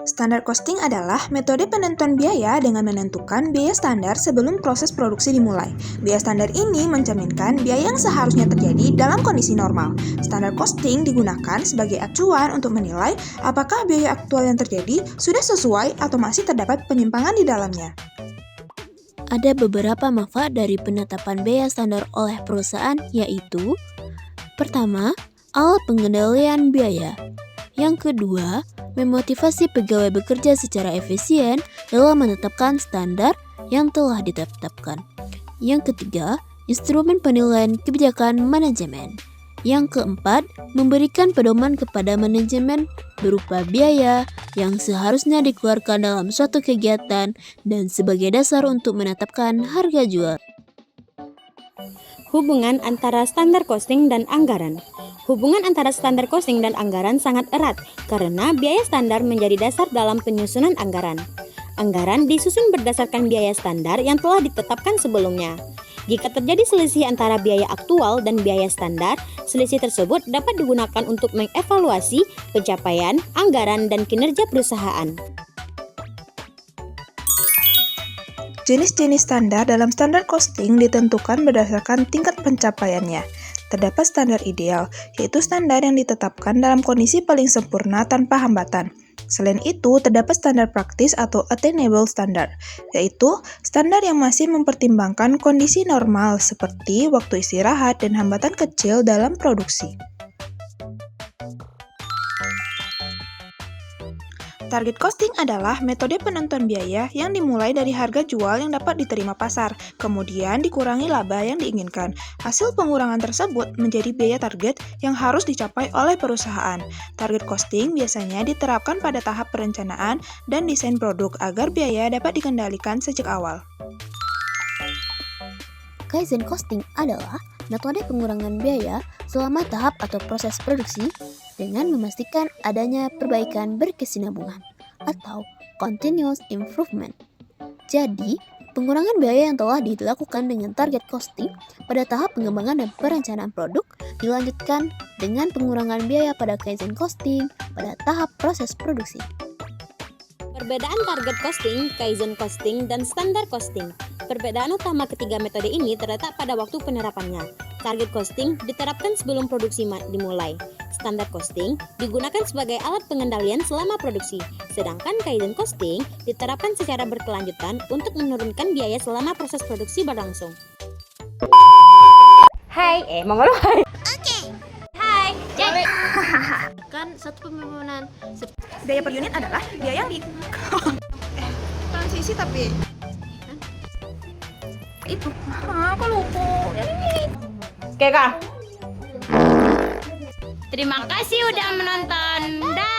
Standar costing adalah metode penentuan biaya dengan menentukan biaya standar sebelum proses produksi dimulai. Biaya standar ini mencerminkan biaya yang seharusnya terjadi dalam kondisi normal. Standar costing digunakan sebagai acuan untuk menilai apakah biaya aktual yang terjadi sudah sesuai atau masih terdapat penyimpangan di dalamnya. Ada beberapa manfaat dari penetapan biaya standar oleh perusahaan, yaitu: pertama, alat pengendalian biaya. Yang kedua, memotivasi pegawai bekerja secara efisien dalam menetapkan standar yang telah ditetapkan. Yang ketiga, instrumen penilaian kebijakan manajemen. Yang keempat, memberikan pedoman kepada manajemen berupa biaya yang seharusnya dikeluarkan dalam suatu kegiatan dan sebagai dasar untuk menetapkan harga jual. Hubungan antara standar costing dan anggaran. Hubungan antara standar costing dan anggaran sangat erat karena biaya standar menjadi dasar dalam penyusunan anggaran. Anggaran disusun berdasarkan biaya standar yang telah ditetapkan sebelumnya. Jika terjadi selisih antara biaya aktual dan biaya standar, selisih tersebut dapat digunakan untuk mengevaluasi pencapaian, anggaran, dan kinerja perusahaan. Jenis-jenis standar dalam standar costing ditentukan berdasarkan tingkat pencapaiannya. Terdapat standar ideal, yaitu standar yang ditetapkan dalam kondisi paling sempurna tanpa hambatan. Selain itu, terdapat standar praktis atau attainable standard, yaitu standar yang masih mempertimbangkan kondisi normal seperti waktu istirahat dan hambatan kecil dalam produksi. Target costing adalah metode penentuan biaya yang dimulai dari harga jual yang dapat diterima pasar, kemudian dikurangi laba yang diinginkan. Hasil pengurangan tersebut menjadi biaya target yang harus dicapai oleh perusahaan. Target costing biasanya diterapkan pada tahap perencanaan dan desain produk agar biaya dapat dikendalikan sejak awal. Kaizen costing adalah metode pengurangan biaya selama tahap atau proses produksi dengan memastikan adanya perbaikan berkesinambungan atau continuous improvement. Jadi, pengurangan biaya yang telah dilakukan dengan target costing pada tahap pengembangan dan perencanaan produk dilanjutkan dengan pengurangan biaya pada Kaizen costing pada tahap proses produksi. Perbedaan target costing, Kaizen costing, dan standar costing. Perbedaan utama ketiga metode ini terletak pada waktu penerapannya. Target costing diterapkan sebelum produksi dimulai. Standar costing digunakan sebagai alat pengendalian selama produksi. Sedangkan Kaizen costing diterapkan secara berkelanjutan untuk menurunkan biaya selama proses produksi berlangsung. Hai, mau ngeluh? Hai, jadi Kan satu pembangunan Biaya per unit adalah biaya yang transisi tapi itu aku lupa ini. Oke, Kak. terima kasih udah menonton. Dah.